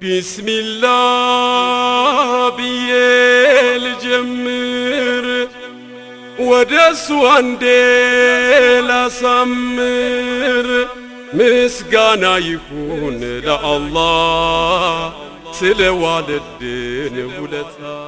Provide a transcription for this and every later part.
بسم الله بيل جمر ودسو عندي سمر مسقانا يكون لله سلوال الدين ولتا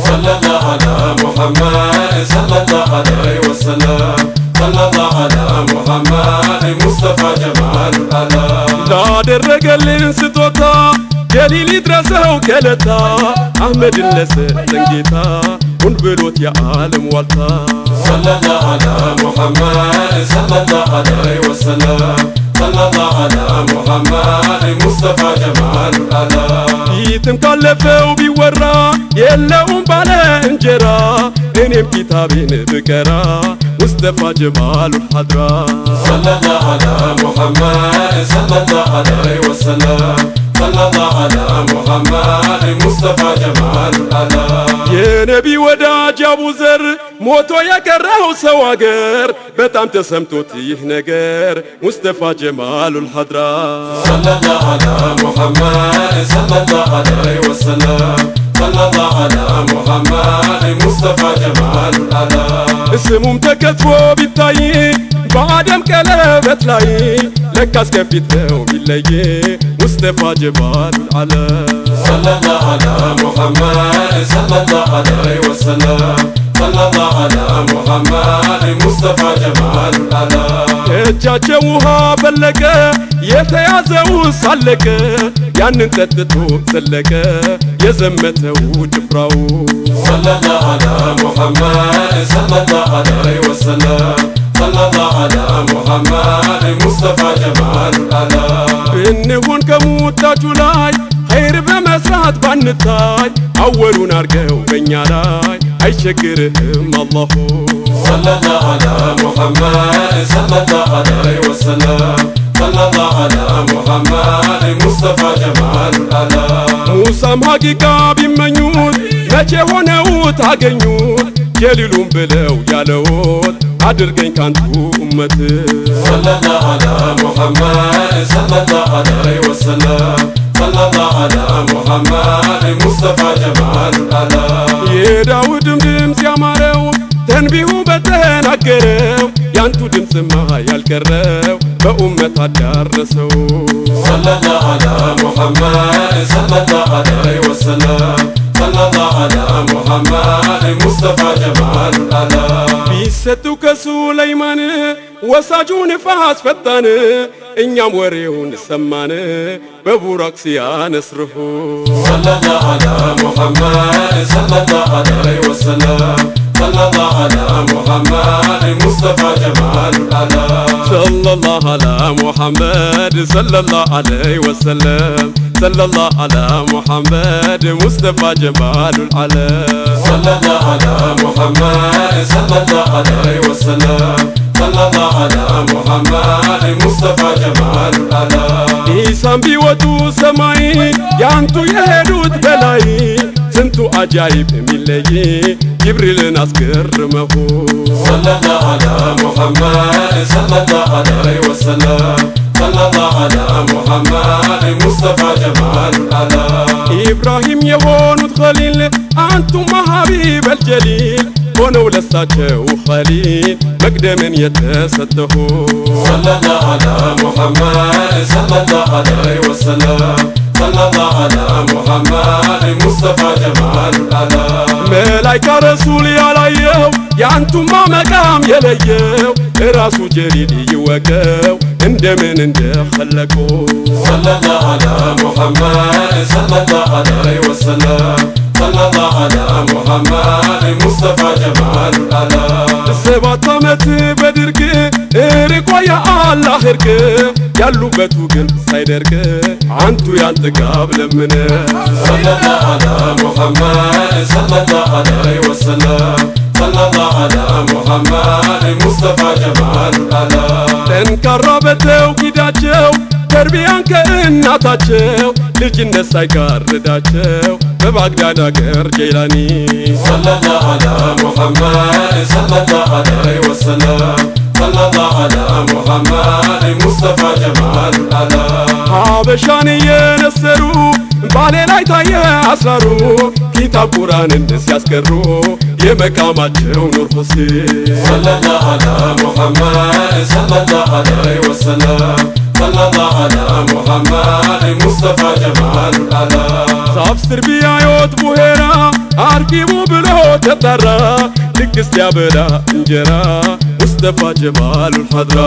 صلى الله على محمد صلى الله عليه وسلم صلى الله على محمد مصطفى جمال العالم لا درقلن ستوتا جليل يدرسه كلتا أحمد النسر تنجيتا ونبلوت يا عالم والتا صلى الله على محمد صلى الله عليه وسلم صلى الله على محمد مصطفى جمال العالم يتم كلفه بيورا يلهم بالا انجرا انم كتابين بكرا مصطفى جمال الحضرا صلى الله على محمد صلى الله عليه وسلم صلى الله على محمد مصطفى جمال العالم يا نبي وداج ابو ذر موتو يكره سواغر بتام تسمتوت يه نجر مصطفى جمال الحضرا صلى الله على محمد صلى الله عليه وسلم صلى الله على محمد مصطفى جمال العالم اسمهم تكتبوا بالتاي بعدم كلبت لاي لكاس كفيت له باللي مصطفى جمال العالم صلى الله على محمد صلى الله عليه وسلم صلى الله على محمد مصطفى جمال العالم እጃቸው ውሃ ፈለቀ የተያዘው ሳለቀ ያንን ጠጥቶ ዘለቀ የዘመተው ጭፍራው صلى الله على محمد صلى الله عليه وسلم صلى الله على محمد مصطفى جمال العالم ብንሆን ከሙታችሁ ላይ ኸይር በመስራት ባንታይ አወሉን አርገው በእኛ ላይ አይቸግርህም አላሁ صلى الله على محمد صلى الله عليه وسلم صلى الله على محمد مصطفى جمال العالم ሙሳም ሐቂቃ ቢመኙት መቼ ሆነው ታገኙት ጀሊሉን ብለው ያለውት አድርገኝ ካንቱ ኡመት صلى الله على محمد صلى الله عليه وسلم صلى الله على محمد مصطفى جمال العالم የዳውድም ድምፅ ያማረው ተንቢሁ በተናገረው ያንቱ ድምፅማ ያልቀረው በኡመት አዳረሰው صلى الله على محمد صلى الله عليه وسلم صلى الله على محمد مصطفى جمال العالم ቢሰጡ ከሱለይማን ወሳጁ ንፋስ ፈጣን እኛም ወሬውን ሰማን በቡራቅ ሲያነስርሁ صلى الله على محمد صلى الله عليه وسلم صلى الله على محمد مصطفى جمال العالم صلى الله على محمد صلى الله عليه وسلم صلى الله على محمد مصطفى جمال العالم صلى الله على محمد صلى الله عليه وسلم صلى الله على محمد مصطفى جمال العالم ኢሳም ቢወጡ ሰማይ ያንቱ የሄዱት በላይ ስንቱ አጃይብ የሚለይ ጅብሪልን አስገርመሁ صلى الله على محمد صلى الله عليه وسلم صلى الله على محمد مصطفى جمال العالم ኢብራሂም የሆኑት ኸሊል አንቱማ ሐቢበል ጀሊል ሆነው ለሳቸው ኸሊል መቅደምን የተሰጠሁ صلى الله على محمد صلى الله عليه وسلم صلى الله على محمد مصطفى جمال العالم መላይካ ረሱል ያላየው ያንቱማ መቃም የለየው ራሱ ጀሊል ይወቀው እንደምን እንደኸለቀው صلى الله على محمد صلى الله عليه وسلم صلى الله على محمد مصطفى جمال العالم ሰባት ዓመት በድርቅ ርቆ የአላህ እርቅ ያሉበቱ ግን ሳይደርቅ አንቱ ያንጥጋብ ለምን صلى الله على محمد صلى الله عليه وسلم صلى الله على محمد مصطفى جمال العالم ጠንካራ በተውሂዳቸው ተርቢያን ከእናታቸው ልጅነት ሳይጋርዳቸው በባግዳድ አገር ጀይላኒ صلى الله على محمد صلى الله عليه وسلم صلى الله على محمد مصطفى جمال العالم ሀበሻን የነሰሩ ባሌ ላይ ታየ አስራሩ ኪታብ ቁርአንን ሲያስቀሩ የመቃማቸው ኑር ሁሴን ሰለላሁ ዐላ ሙሐመድ ሰለላሁ ዐለይሂ ወሰለም ሰለላሁ ዐላ ሙሐመድ ሙስጠፋ ጀማሉል አላ ዛፍ ስር ቢያዩት ቡሄራ አርጊቡ ብሎ ተጠራ ድግስ ሊያበላ እንጀራ ሙስጠፋ ጀማሉል ሐድራ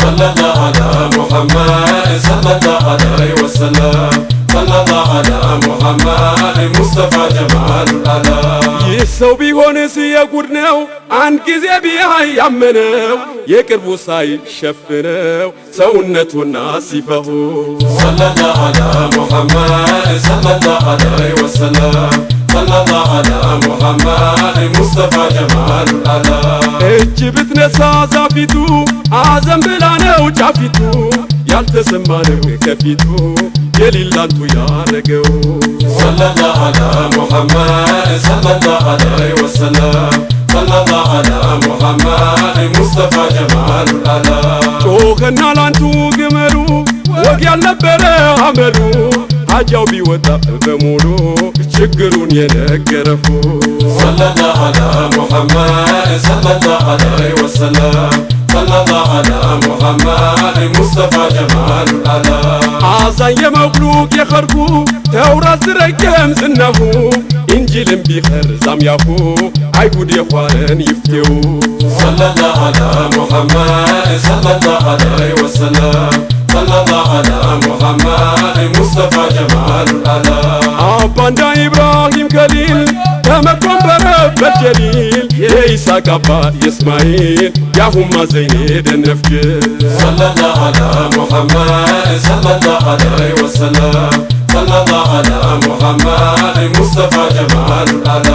ሰለላሁ ዐላ ሙሐመድ ሰለላሁ ዐለይሂ ወሰለም ሰለላሁ ዐላ ሙሐመድ ሙስጠፋ ጀማሉል አላ ይህ ሰው ቢሆንስ የጉድ ነው አንድ ጊዜ ቢያይ ያመነው የቅርቡ ሳይሸፍነው ሰውነቱና ሲፈሁ ሰለላሁ ዐላ ሙሐመድ ሰለላሁ ዐለይሂ ወሰለም ሰለላሁ ዐላ ሙሐመድ ሙስጠፋ ጀማሉል አላ እጅ ብትነሳ ዛፊቱ አዘን ብላ ነው ጫፊቱ ያልተሰማ ነው ከፊቱ የሊላንቱ ያረገው ሰለላሁ ዐላ ሙሐመድ ሰለላሁ ዐለይሂ ወሰለም ሰለላሁ ዐላ ሙሐመድ ሙስጠፋ ጀማሉል አላ ጮኸና ላንቱ ግመሉ ወግ ያልነበረ አመሉ ሀጃው ቢወጣ በሙሉ ችግሩን የነገረሁ ሰለላሁ ዐላ ሙሐመድ ሰለላሁ ዐለይሂ ወሰለም ሰለላሁ ዐላ ሙሐመድ ሙስጠፋ ጀማሉል አላ አዛኝ የመክሉቅ የኸርኩ ተውራት ዝረገም ዝናሁ ኢንጂልም ቢኸር ዛምያሁ አይሁድ የኳረን ይፍቴው ሰለላሁ ዐላ ሙሐመድ ሰለላሁ ዐለይሂ ወሰለም ሰለላሁ ዐላ ሙሐመድ ሙስጠፋ ጀማሉል አላ አባንዳ ኢብራሂም ከሊል ተመኮን በረበት ጀሊል የኢሳቅ አባት የእስማኤል ያሁማ ዘይኔ ደነፍጅል ሰለላሁ ዐላ ሙሐመድ ሰለላሁ ዐለይሂ ወሰለም ሰለላሁ ዐላ ሙሐመድ ሙስጠፋ ጀማሉል አላ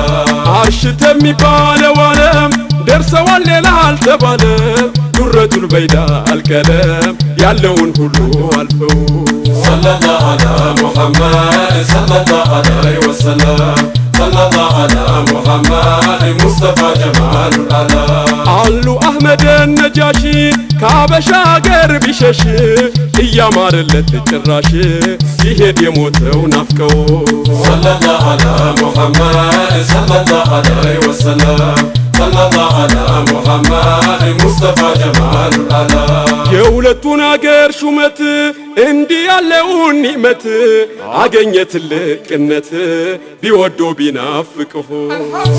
አርሽ ተሚባለው ዓለም ደርሰዋል ሌላ አልተባለም ዱረቱል በይዳ አልቀለም ያለውን ሁሉ አልፈው ሰለላሁ ዐላ ሙሐመድ ሰለላሁ ዐለይሂ ወሰለም ሰለላሁ ዐላ ሙሐመድ ሙስጠፋ ጀማሉል አላ አሉ አህመድ ነጃሺ ከአበሻ አገር ቢሸሽ እያማረለት ጭራሽ ሲሄድ የሞተው ናፍቀው ሰለላሁ ዐላ ሙሐመድ ሰለላሁ ዐለይሂ ወሰለም ሰለላሁ ዐላ ሙሐመድ ሙስጠፋ ጀማሉል አላ የሁለቱን አገር ሹመት እንዲህ ያለውን ኒዕመት አገኘ ትልቅነት ቢወዶ ቢናፍቅሁ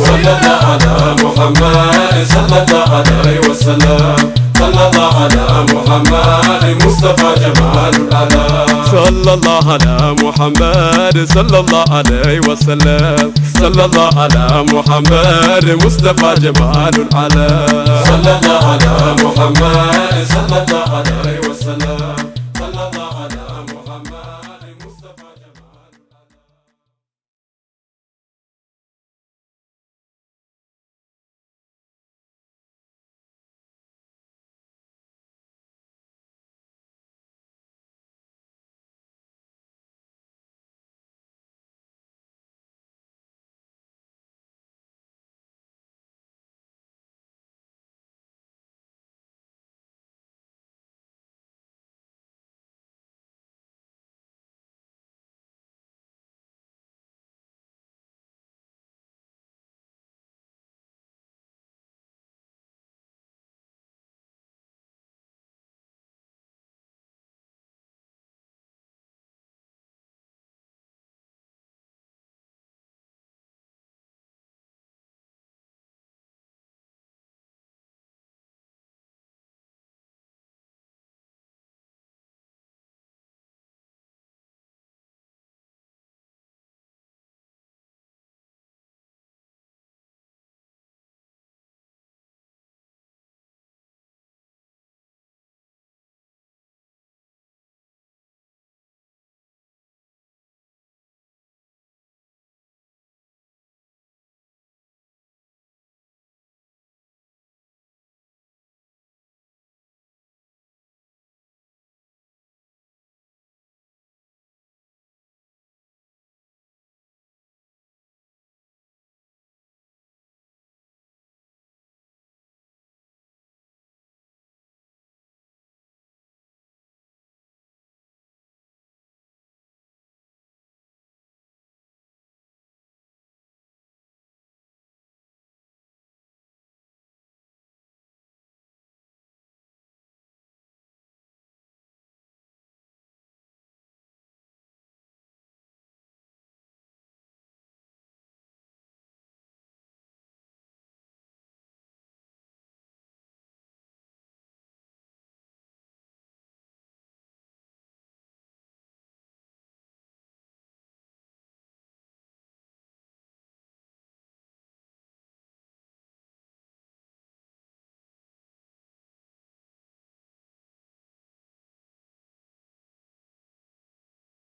ሰለላሁ ዐላ ሙሐመድ ሰለላሁ ዐለይሂ ወሰለም ሰለላሁ ዐላ ሙሐመድ ሙስጠፋ ጀማሉል አላ ሰለላሁ ዐላ ሙሐመድ ሰለላሁ ዐለይሂ ወሰለም ሰለላሁ ዐላ ሙሐመድ ሙስጠፋ ጀማሉል አላ ሰለላሁ ዐላ ሙሐመድ ሰለላሁ ዐለይሂ ወሰለም